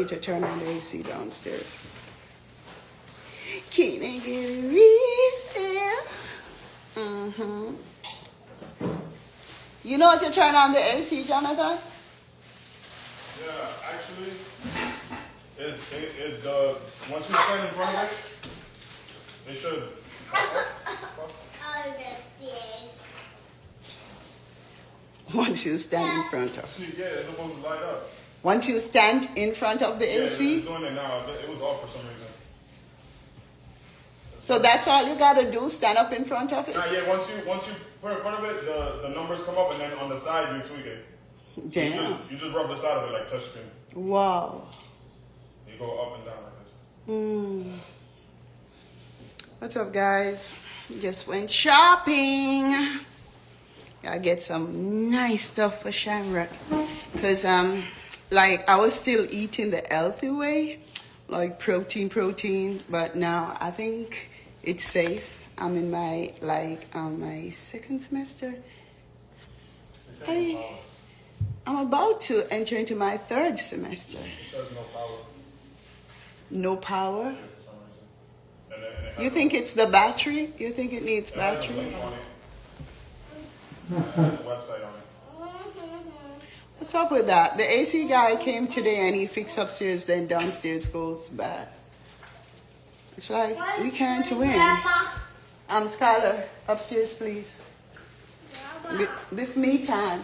need to turn on the AC downstairs. Can I get a refill? Mm-hmm. You know how to turn on the AC, Jonathan? Yeah, actually, once you stand in front of it, it should. Once you stand in front of. Yeah, it's supposed to light up. Once you stand in front of the AC? It's doing it now. It was off for some reason. So that's all you gotta do, stand up in front of it? Yeah, once you put in front of it, the numbers come up, and then on the side you tweak it. Damn. You just rub the side of it like touchscreen. Wow. You go up and down like this. What's up, guys? Just went shopping. Gotta get some nice stuff for Shamrock. Because, like, I was still eating the healthy way. Like, protein. But now I think it's safe. I'm in my, my second semester. I'm about to enter into my third semester. It says no power. No power? Yeah, for some reason. And You think it's the battery? You think it needs battery? It has a link on it. It has a website on it. What's up with that? The AC guy came today and he fixed upstairs, then downstairs goes bad. It's like, we can't win. Skylar, upstairs, please. This me time.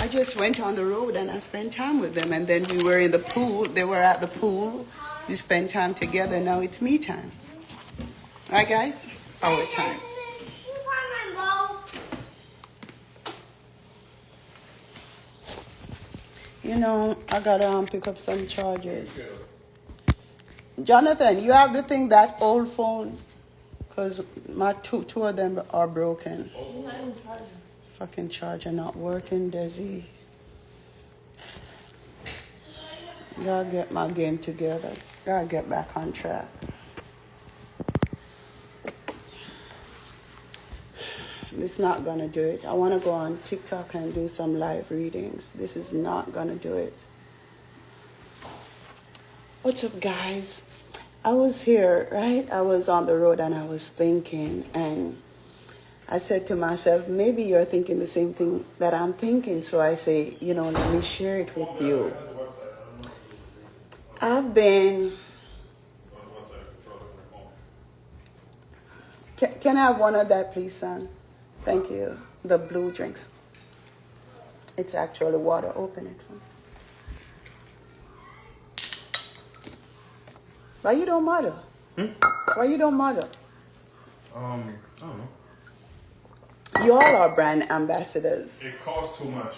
I just went on the road and I spent time with them. And then we were in the pool. They were at the pool. We spent time together. Now it's me time. All right, guys? Our time. You know, I gotta pick up some chargers. Jonathan, you have the thing, that old phone? Because my two of them are broken. Fucking charger not working, Desi. Gotta get my game together. Gotta get back on track. It's not gonna do it. I wanna go on TikTok and do some live readings. This is not gonna do it. What's up, guys? I was here, right? I was on the road and I was thinking, and I said to myself, maybe you're thinking the same thing that I'm thinking. So I say, let me share it with you. I've been... Can I have one of that, please, son? Thank you. The blue drinks. It's actually water. Open it. Why you don't mother? Why you don't mother? I don't know. You all are brand ambassadors. It costs too much.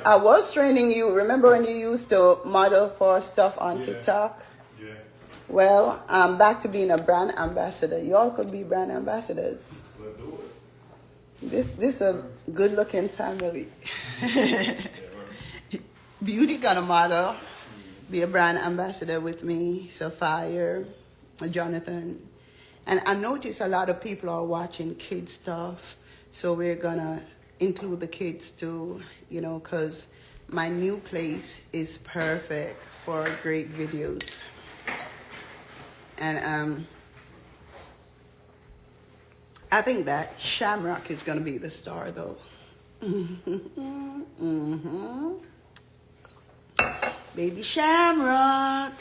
I was training you. Remember when you used to model for stuff on TikTok? Yeah. Well, I'm back to being a brand ambassador. You all could be brand ambassadors. Let's do it. This is a good-looking family. Beauty gonna model. Be a brand ambassador with me, Sapphire, Jonathan. And I notice a lot of people are watching kids stuff. So we're gonna include the kids too, because my new place is perfect for great videos. And I think that Shamrock is gonna be the star though. Baby Shamrock.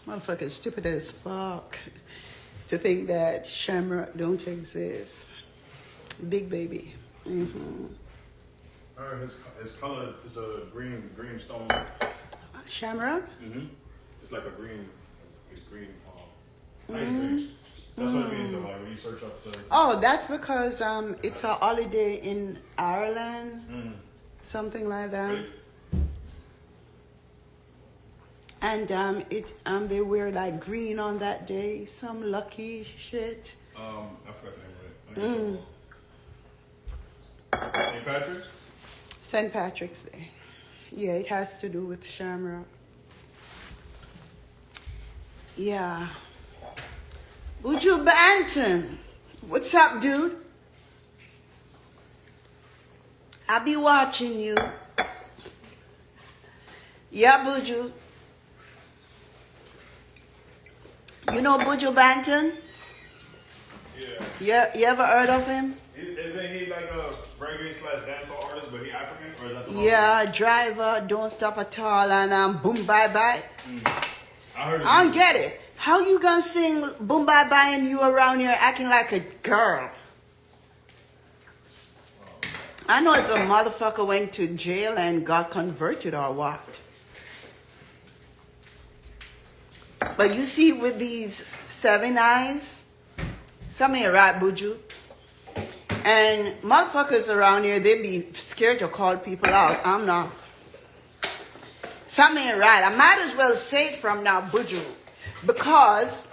Motherfucker stupid as fuck to think that Shamrock don't exist. Big baby. His color is a green stone. Shamrock? It's like a green. It's green. Nice green. That's what it means though. Like when you search up the. Oh, that's because it's a holiday in Ireland, something like that. Really? And they wear like green on that day, some lucky shit. I forgot the name of it. St. Patrick's? St. Patrick's Day. Yeah, it has to do with Shamrock. Yeah. Uju Banton. What's up, dude? I be watching you. Yeah, Buju. You know Buju Banton? Yeah. You ever heard of him? Isn't he like a reggae slash dancehall artist, but he African? Or is that the wrong Yeah, driver, don't stop at all, and boom bye bye. I heard it. I don't get it. How you gonna sing boom bye bye and you around here acting like a girl? I know if a motherfucker went to jail and got converted or what. But you see with these 7 eyes, some ain't right, Buju. And motherfuckers around here, they be scared to call people out. I'm not. Something ain't right. I might as well say it from now, Buju. Because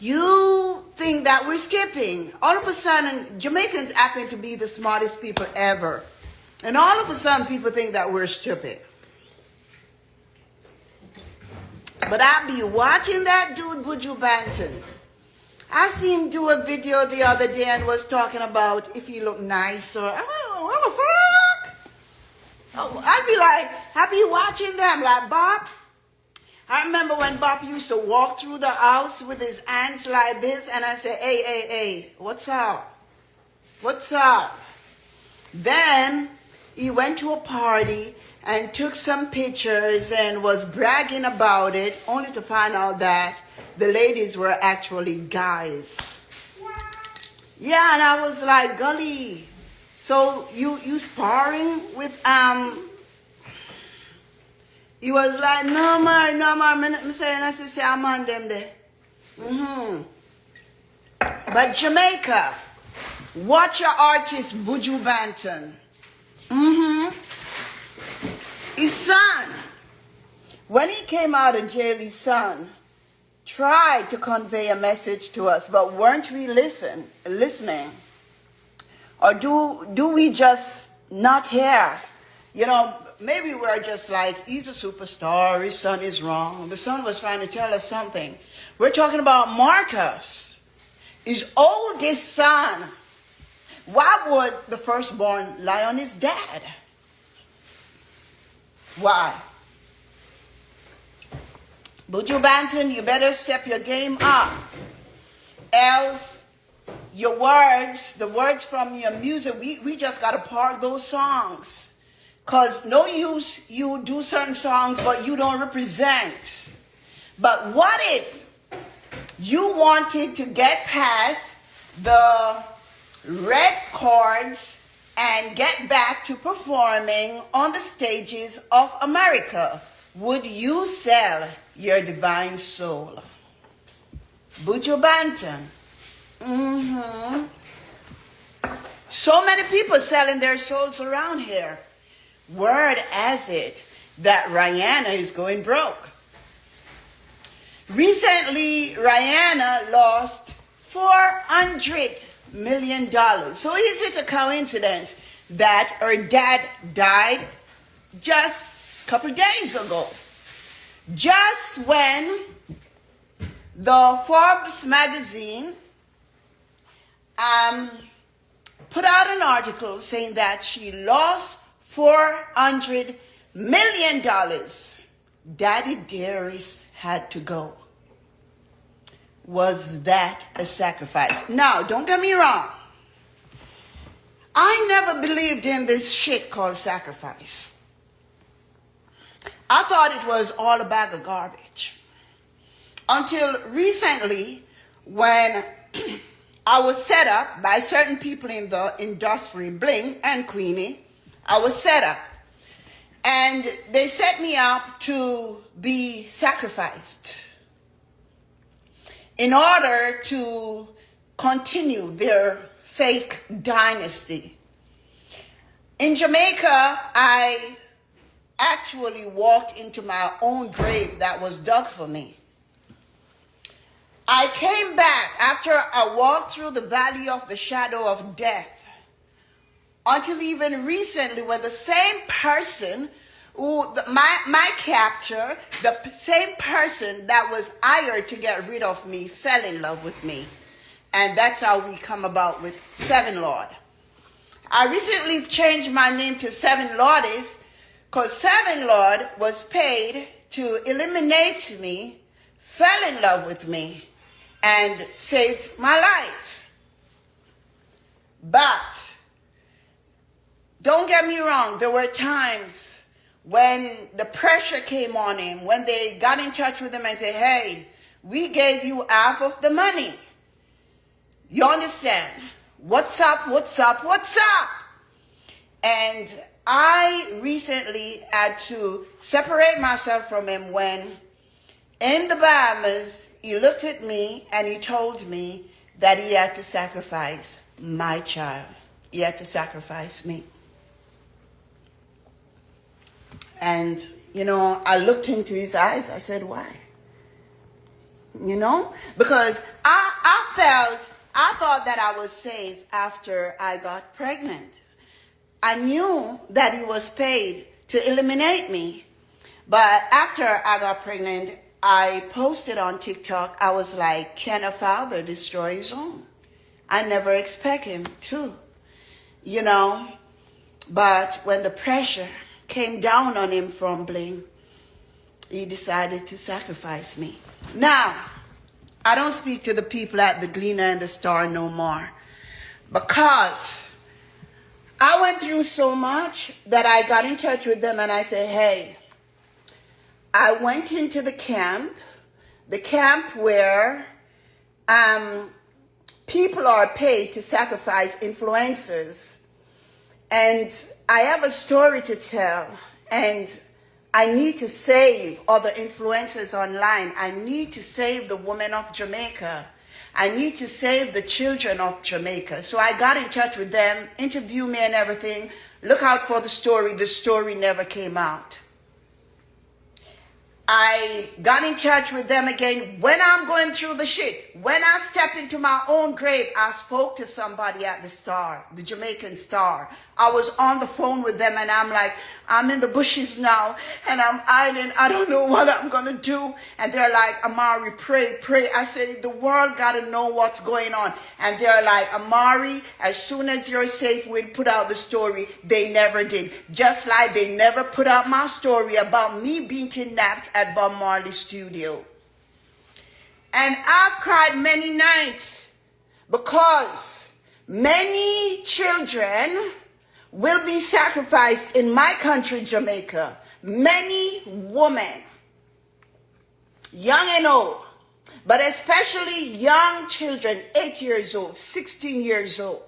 you think that we're skipping. All of a sudden, Jamaicans happen to be the smartest people ever. And all of a sudden, people think that we're stupid. But I be watching that dude, Buju Banton. I seen him do a video the other day and was talking about if he looked nice or, oh, what the fuck? Oh, I'd be watching them like Bob. I remember when Bob used to walk through the house with his hands like this, and I said, hey, what's up? What's up? Then he went to a party and took some pictures and was bragging about it, only to find out that the ladies were actually guys. Yeah, and I was like, golly. So you sparring with he was like, no more, I'm saying I say I'm on them there. But Jamaica, watch your artist Buju Banton. His son, when he came out of jail, his son tried to convey a message to us, but weren't we listening? Or do we just not hear? You know, maybe we're just like, he's a superstar, his son is wrong. The son was trying to tell us something. We're talking about Marcus, his oldest son. Why would the firstborn lie on his dad? Why? Buju Banton, you better step your game up. Else, your words, the words from your music, we just got to park those songs. Because no use you do certain songs, but you don't represent. But what if you wanted to get past the red chords and get back to performing on the stages of America? Would you sell your divine soul? Buju Banton. So many people selling their souls around here. Word has it that Rihanna is going broke. Recently, Rihanna lost $400 million. So is it a coincidence that her dad died just a couple days ago? Just when the Forbes magazine put out an article saying that she lost $400 million. Daddy Dearest had to go. Was that a sacrifice? Now, don't get me wrong. I never believed in this shit called sacrifice. I thought it was all a bag of garbage. Until recently, when I was set up by certain people in the industry, Bling and Queenie, I was set up. And they set me up to be sacrificed in order to continue their fake dynasty. In Jamaica, I actually walked into my own grave that was dug for me. I came back after I walked through the valley of the shadow of death, until even recently when the same person my captor, the same person that was hired to get rid of me, fell in love with me. And that's how we come about with Seven Lord. I recently changed my name to Seven Lordes because Seven Lord was paid to eliminate me, fell in love with me, and saved my life. But don't get me wrong, there were times when the pressure came on him, when they got in touch with him and said, hey, we gave you half of the money. You understand? What's up, what's up, what's up? And I recently had to separate myself from him when in the Bahamas, he looked at me and he told me that he had to sacrifice my child. He had to sacrifice me. And, you know, I looked into his eyes. I said, why? You know, because I thought that I was safe after I got pregnant. I knew that he was paid to eliminate me. But after I got pregnant, I posted on TikTok, I was like, can a father destroy his own? I never expect him to, you know. But when the pressure came down on him from blame, he decided to sacrifice me. Now, I don't speak to the people at the Gleaner and the Star no more because I went through so much that I got in touch with them and I said, hey, I went into the camp where people are paid to sacrifice influencers. And I have a story to tell, and I need to save other influencers online. I need to save the women of Jamaica. I need to save the children of Jamaica. So I got in touch with them, interviewed me and everything. Look out for the story. The story never came out. I got in touch with them again when I'm going through the shit. When I step into my own grave, I spoke to somebody at the Star, the Jamaican Star. I was on the phone with them and I'm like, I'm in the bushes now and I'm island. I don't know what I'm going to do. And they're like, Amari, pray, pray. I said, the world got to know what's going on. And they're like, Amari, as soon as you're safe, we'll put out the story. They never did. Just like they never put out my story about me being kidnapped at Bob Marley's studio. And I've cried many nights because many children will be sacrificed in my country, Jamaica. Many women, young and old, but especially young children, 8 years old, 16 years old,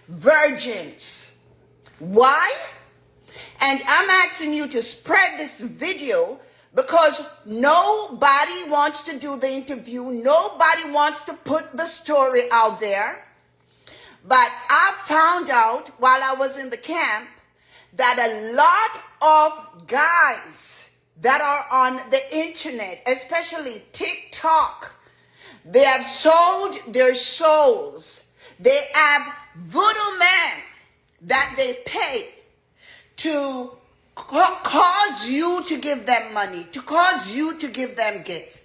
virgins. Why? And I'm asking you to spread this video because nobody wants to do the interview. Nobody wants to put the story out there. But I found out while I was in the camp that a lot of guys that are on the internet, especially TikTok, they have sold their souls. They have voodoo men that they pay to cause you to give them money, to cause you to give them gifts,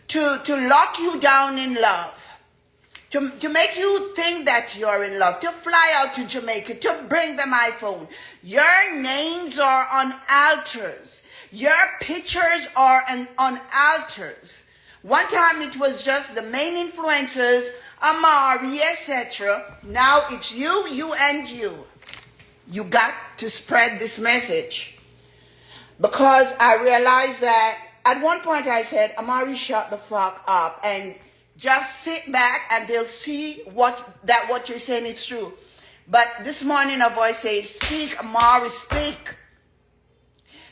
to lock you down in love. To make you think that you're in love, to fly out to Jamaica, to bring them iPhone. Your names are on altars. Your pictures are on altars. One time it was just the main influencers, Amari, etc. Now it's you and you. You got to spread this message. Because I realized that at one point I said, Amari, shut the fuck up and just sit back and they'll see what you're saying is true. But this morning a voice says, speak, Amari, speak.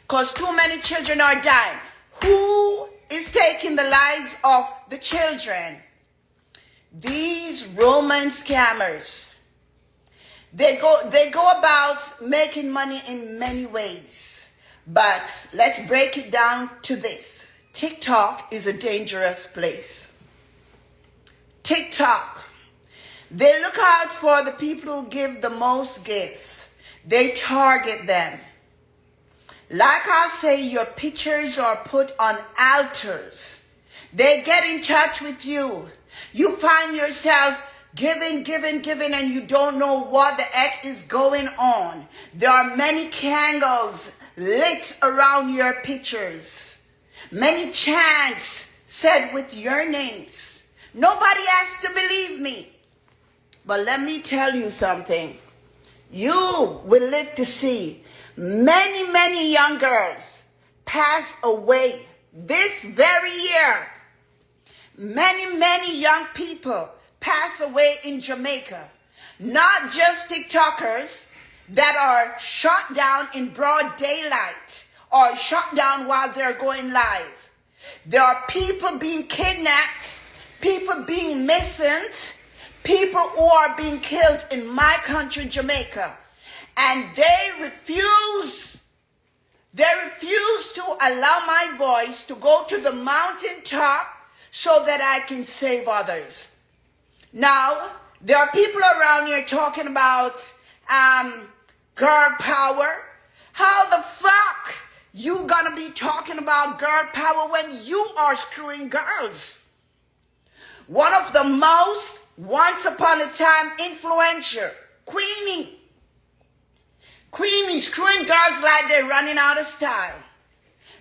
Because too many children are dying. Who is taking the lives of the children? These Roman scammers. They go about making money in many ways. But let's break it down to this. TikTok is a dangerous place. TikTok, they look out for the people who give the most gifts. They target them. Like I say, your pictures are put on altars. They get in touch with you. You find yourself giving, and you don't know what the heck is going on. There are many candles lit around your pictures. Many chants said with your names. Nobody has to believe me. But let me tell you something. You will live to see many young girls pass away this very year. Many young people pass away in Jamaica. Not just TikTokers that are shot down in broad daylight or shot down while they're going live. There are people being kidnapped, people being missing, people who are being killed in my country, Jamaica. And they refuse to allow my voice to go to the mountaintop so that I can save others. Now, there are people around here talking about girl power. How the fuck you gonna be talking about girl power when you are screwing girls? One of the most once upon a time influencer, Queenie screwing girls like they're running out of style.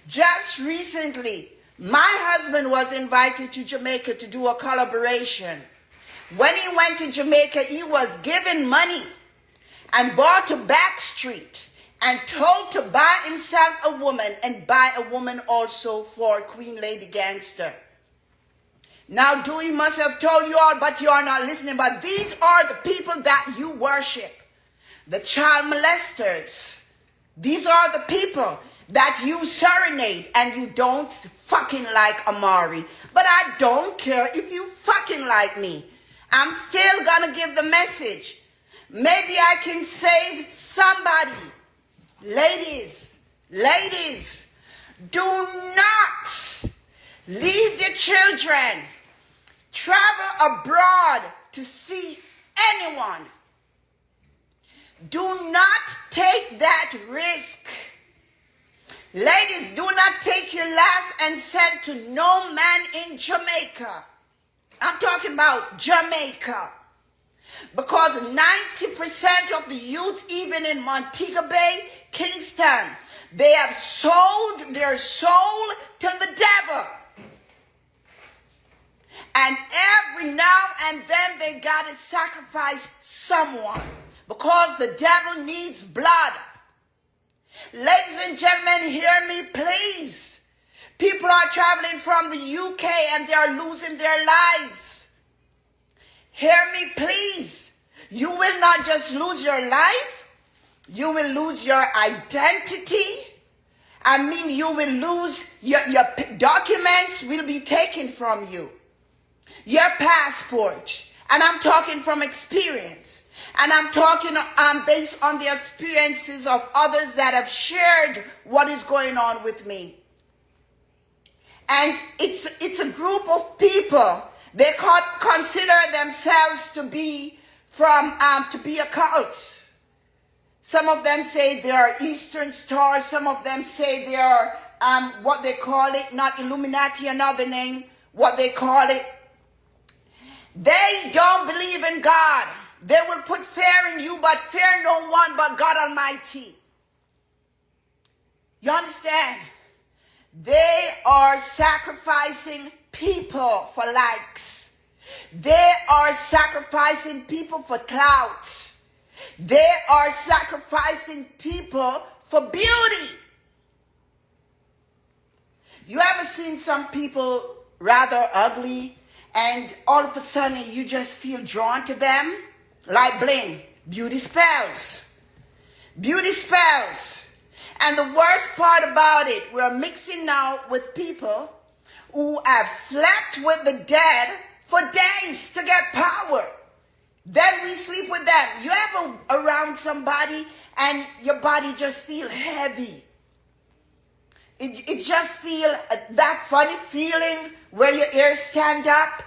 Just recently, my husband was invited to Jamaica to do a collaboration. When he went to Jamaica, he was given money and bought to Backstreet and told to buy himself a woman and buy a woman also for Queen Lady Gangster. Now, Dewey must have told you all, but you are not listening. But these are the people that you worship. The child molesters. These are the people that you serenade and you don't fucking like Amari. But I don't care if you fucking like me. I'm still gonna give the message. Maybe I can save somebody. Ladies, do not leave your children. Travel abroad to see anyone. Do not take that risk. Ladies, do not take your last and send to no man in Jamaica. I'm talking about Jamaica. Because 90% of the youth, even in Montego Bay, Kingston, they have sold their soul to the devil. And every now and then they got to sacrifice someone because the devil needs blood. Ladies and gentlemen, hear me, please. People are traveling from the UK and they are losing their lives. Hear me, please. You will not just lose your life. You will lose your identity. I mean, you will lose your documents will be taken from you. Your passport. And I'm talking from experience. And I'm talking based on the experiences of others that have shared what is going on with me. And it's a group of people. They consider themselves to be a cult. Some of them say they are Eastern Stars. Some of them say they are what they call it, not Illuminati, another name, what they call it. They don't believe in God. They will put fear in you, but fear no one but God Almighty. You understand? They are sacrificing people for likes. They are sacrificing people for clout. They are sacrificing people for beauty. You ever seen some people rather ugly and all of a sudden you just feel drawn to them? Like bling, beauty spells. Beauty spells. And the worst part about it, we're mixing now with people who have slept with the dead for days to get power. Then we sleep with them. You ever around somebody and your body just feel heavy? It just feel that funny feeling where your ears stand up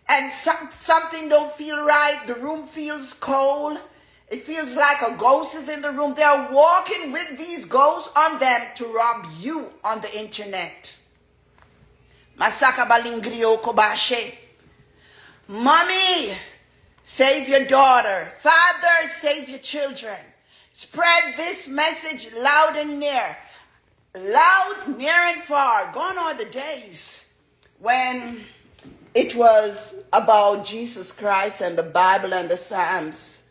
and something don't feel right. The room feels cold. It feels like a ghost is in the room. They're walking with these ghosts on them to rob you on the internet. Masaka balingrio kobashe. Mommy, Save your daughter. Father, save your children. Spread this message loud and near. Loud, near and far. Gone are the days when it was about Jesus Christ and the Bible and the Psalms.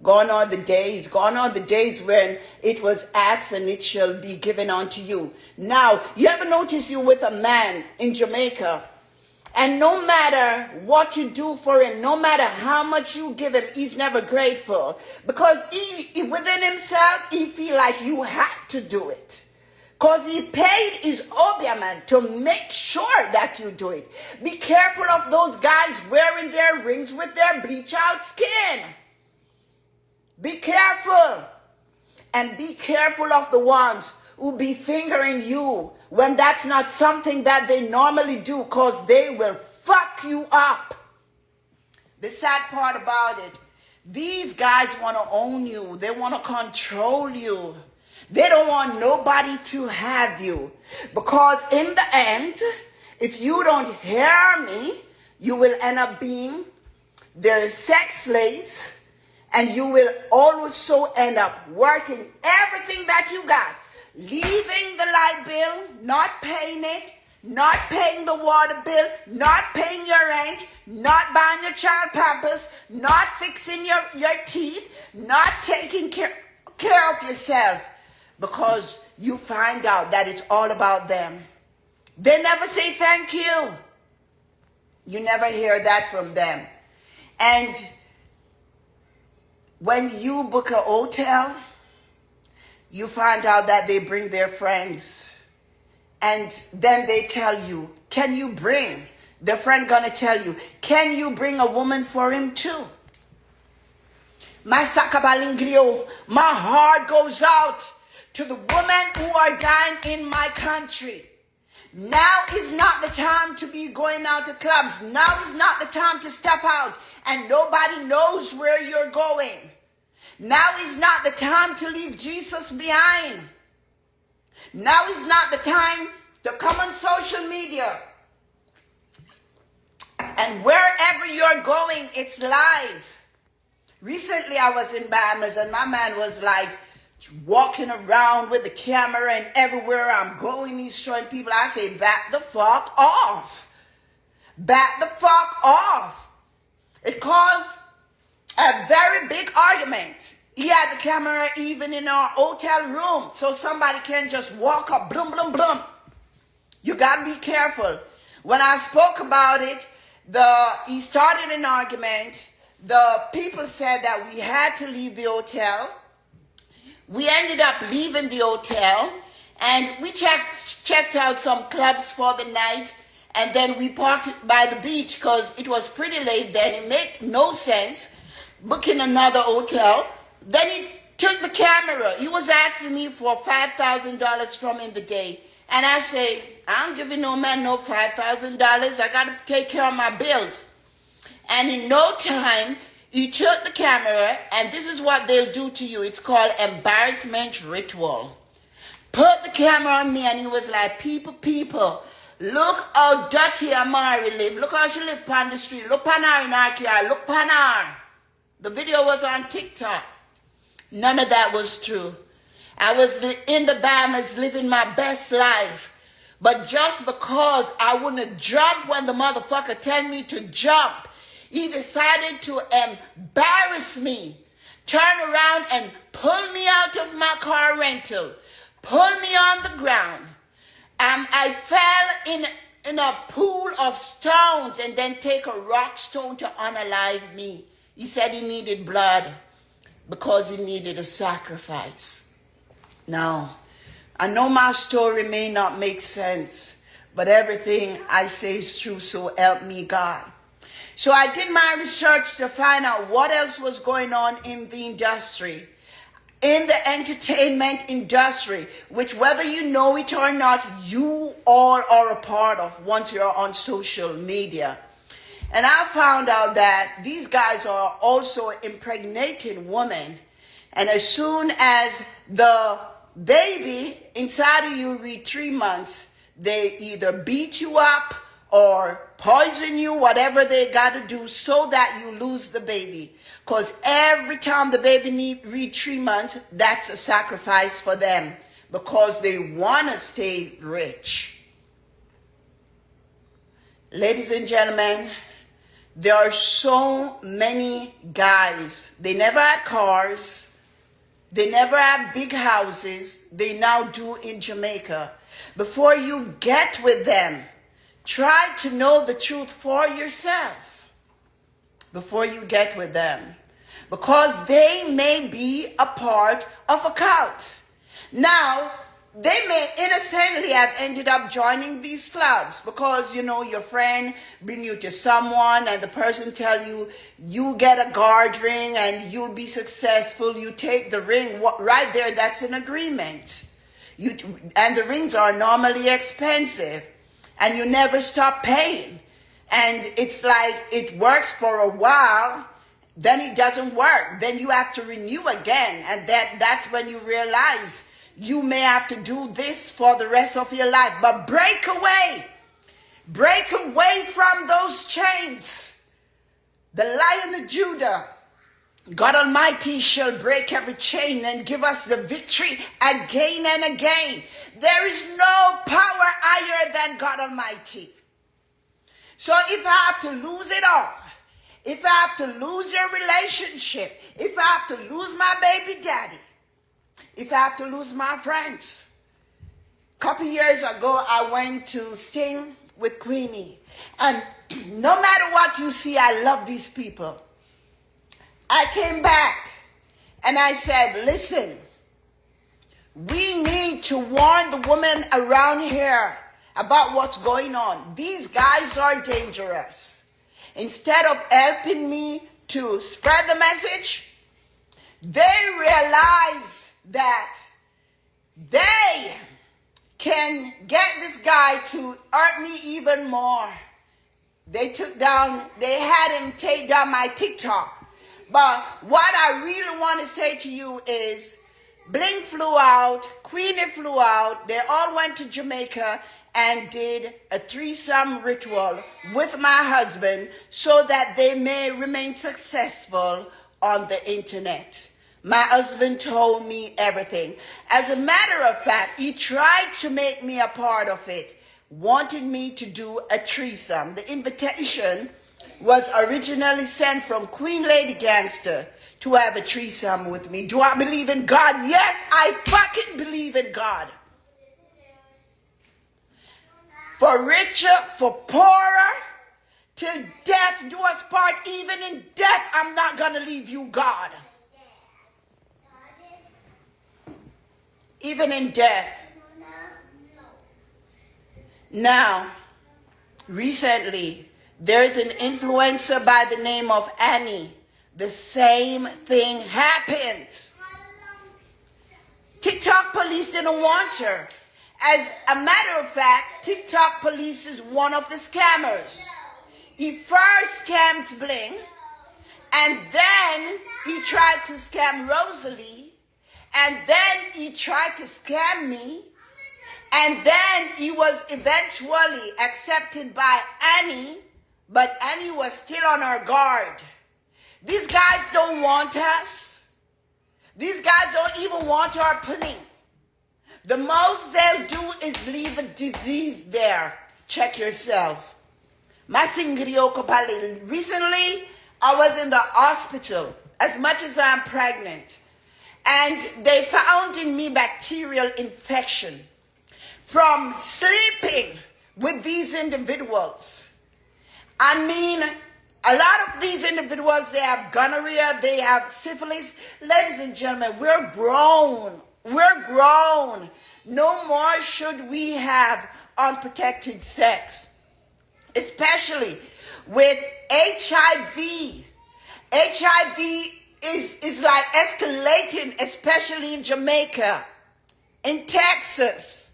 Gone are the days. Gone are the days when it was asked and it shall be given unto you. Now, you ever notice you with a man in Jamaica, and no matter what you do for him, no matter how much you give him, he's never grateful. Because he within himself, he feel like you had to do it. Because he paid his obeah to make sure that you do it. Be careful of those guys wearing their rings with their bleach out skin. Be careful. And be careful of the ones who be fingering you when that's not something that they normally do, because they will fuck you up. The sad part about it, these guys want to own you. They want to control you. They don't want nobody to have you. Because in the end, if you don't hear me, you will end up being their sex slaves. And you will also end up working everything that you got. Leaving the light bill, not paying it, not paying the water bill, not paying your rent, not buying your child pampers, not fixing your teeth, not taking care of yourself. Because you find out that it's all about them. They never say thank you. You never hear that from them. And when you book a hotel, you find out that they bring their friends. And then they tell you, can you bring? The friend gonna tell you, can you bring a woman for him too? My sakabalinglio, my heart goes out to the women who are dying in my country. Now is not the time to be going out to clubs. Now is not the time to step out and nobody knows where you're going. Now is not the time to leave Jesus behind. Now is not the time to come on social media. And wherever you're going, it's live. Recently I was in Bahamas and my man was like walking around with the camera, and everywhere I'm going he's showing people. I say, back the fuck off. Back the fuck off. It caused a very big argument. He had the camera even in our hotel room, so somebody can just walk up, blum, blum, blum. You gotta be careful. When I spoke about it, he started an argument. The people said that we had to leave the hotel. We ended up leaving the hotel, and we checked out some clubs for the night, and then we parked by the beach because it was pretty late then. It made no sense booking another hotel. Then he took the camera. He was asking me for $5,000 from in the day. And I say, I don't give no man no $5,000. I got to take care of my bills. And in no time, he took the camera, and this is what they'll do to you. It's called embarrassment ritual. Put the camera on me, and he was like, people, look how dirty Amari live. Look how she live on the street. Look on her in our car. Look on her. The video was on TikTok. None of that was true. I was in the Bahamas living my best life. But just because I wouldn't jump when the motherfucker tell me to jump, he decided to embarrass me, turn around and pull me out of my car rental, pull me on the ground. I fell in a pool of stones and then take a rock stone to unalive me. He said he needed blood because he needed a sacrifice. Now, I know my story may not make sense, but everything I say is true, so help me God. So I did my research to find out what else was going on in the industry, in the entertainment industry, which whether you know it or not, you all are a part of once you're on social media. And I found out that these guys are also impregnating women. And as soon as the baby inside of you reach 3 months, they either beat you up or poison you, whatever they got to do so that you lose the baby. Because every time the baby reach 3 months, that's a sacrifice for them because they want to stay rich. Ladies and gentlemen, there are so many guys. They never had cars. They never had big houses. They now do in Jamaica. Before you get with them, try to know the truth for yourself before you get with them, because they may be a part of a cult. Now, they may innocently have ended up joining these clubs because, you know, your friend bring you to someone and the person tell you, you get a guard ring and you'll be successful. You take the ring. Right there, that's an agreement. And the rings are normally expensive and you never stop paying. And it's like it works for a while, then it doesn't work. Then you have to renew again. And that's when you realize you may have to do this for the rest of your life. But break away. Break away from those chains. The Lion of Judah, God Almighty, shall break every chain and give us the victory again and again. There is no power higher than God Almighty. So if I have to lose it all, if I have to lose your relationship, if I have to lose my baby daddy, if I have to lose my friends. A couple years ago, I went to Sting with Queenie. And no matter what you see, I love these people. I came back and I said, listen, we need to warn the women around here about what's going on. These guys are dangerous. Instead of helping me to spread the message, they realize that they can get this guy to hurt me even more. They had him take down my TikTok. But what I really want to say to you is, Bling flew out, Queenie flew out, they all went to Jamaica and did a threesome ritual with my husband so that they may remain successful on the internet. My husband told me everything. As a matter of fact, he tried to make me a part of it, wanted me to do a threesome. The invitation was originally sent from Queen Lady Gangster to have a threesome with me. Do I believe in God? Yes, I fucking believe in God. For richer, for poorer, till death do us part. Even in death, I'm not going to leave you, God. Even in death. Now, recently, there is an influencer by the name of Annie. The same thing happened. TikTok police didn't want her. As a matter of fact, TikTok police is one of the scammers. He first scammed Bling, and then he tried to scam Rosalie, and then he tried to scam me, and then he was eventually accepted by Annie, but Annie was still on her guard. These guys don't want us. These guys don't even want our penny. The most they'll do is leave a disease there. Check yourself. Recently, I was in the hospital as much as I'm pregnant. And they found in me bacterial infection from sleeping with these individuals. I mean, a lot of these individuals, they have gonorrhea, they have syphilis. Ladies and gentlemen, we're grown. We're grown. No more should we have unprotected sex, especially with HIV. HIV is like escalating, especially in Jamaica, in Texas.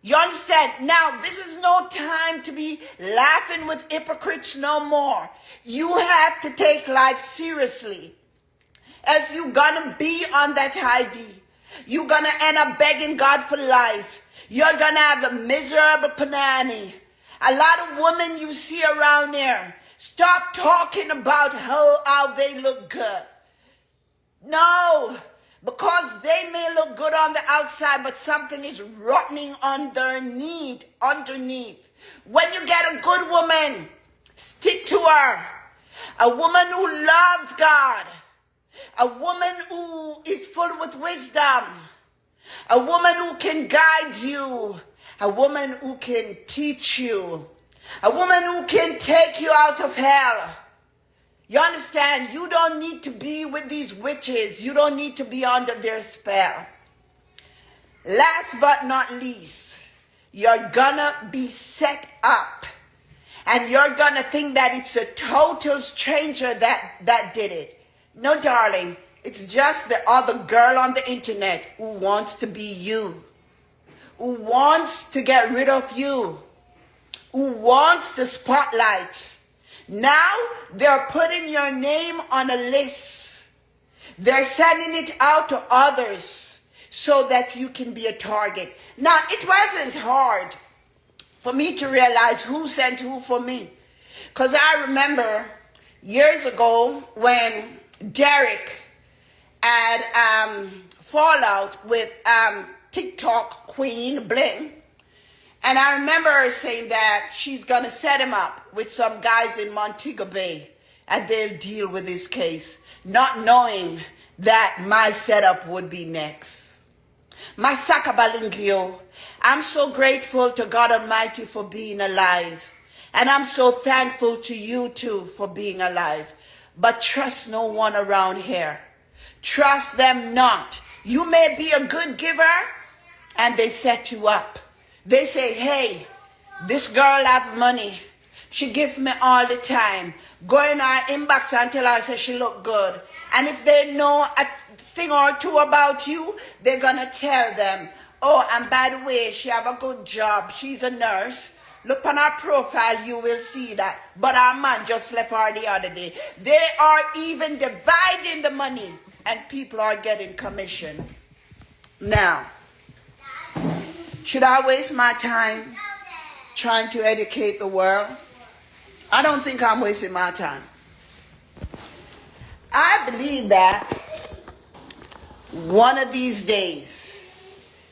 You understand? Now, this is no time to be laughing with hypocrites no more. You have to take life seriously. As you're gonna be on that IV, you're gonna end up begging God for life. You're gonna have a miserable panani. A lot of women you see around here, stop talking about how they look good. No, because they may look good on the outside, but something is rotting underneath. When you get a good woman, stick to her. A woman who loves God. A woman who is full with wisdom. A woman who can guide you. A woman who can teach you. A woman who can take you out of hell. You understand? You don't need to be with these witches. You don't need to be under their spell. Last but not least, you're gonna be set up. And you're gonna think that it's a total stranger that did it. No, darling. It's just the other girl on the internet who wants to be you. Who wants to get rid of you. Who wants the spotlight. Now they're putting your name on a list. They're sending it out to others so that you can be a target. Now, it wasn't hard for me to realize who sent who for me. Because I remember years ago when Derek had fallout with TikTok Queen Bling. And I remember her saying that she's going to set him up with some guys in Montego Bay and they'll deal with his case, not knowing that my setup would be next. Masaka Balingio, I'm so grateful to God Almighty for being alive. And I'm so thankful to you too for being alive. But trust no one around here. Trust them not. You may be a good giver and they set you up. They say, hey, this girl have money. She give me all the time. Go in her inbox and tell her say she look good. And if they know a thing or two about you, they're going to tell them, oh, and by the way, she have a good job. She's a nurse. Look on her profile, you will see that. But our man just left her the other day. They are even dividing the money and people are getting commission. Now, should I waste my time trying to educate the world? I don't think I'm wasting my time. I believe that one of these days,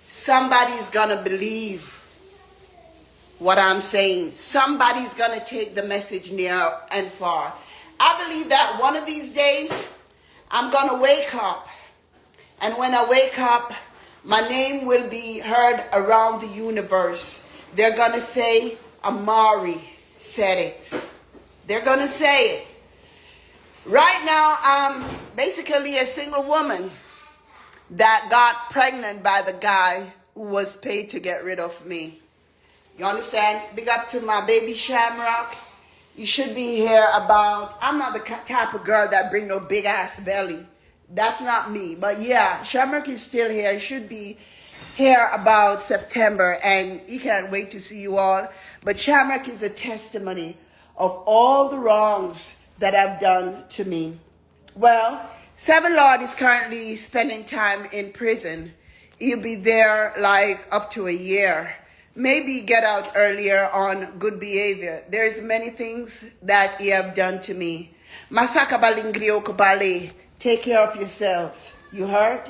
somebody's going to believe what I'm saying. Somebody's going to take the message near and far. I believe that one of these days, I'm going to wake up. And when I wake up, my name will be heard around the universe. They're going to say, Amari said it. They're going to say it. Right now, I'm basically a single woman that got pregnant by the guy who was paid to get rid of me. You understand? Big up to my baby Shamrock. You should be here about, I'm not the type of girl that bring no big ass belly. That's not me. But yeah, Shamrock is still here. He should be here about September. And he can't wait to see you all. But Shamrock is a testimony of all the wrongs that I've done to me. Well, Seven Lord is currently spending time in prison. He'll be there like up to a year. Maybe get out earlier on good behavior. There's many things that he have done to me. Masaka balingrio kubale. Take care of yourselves. You heard?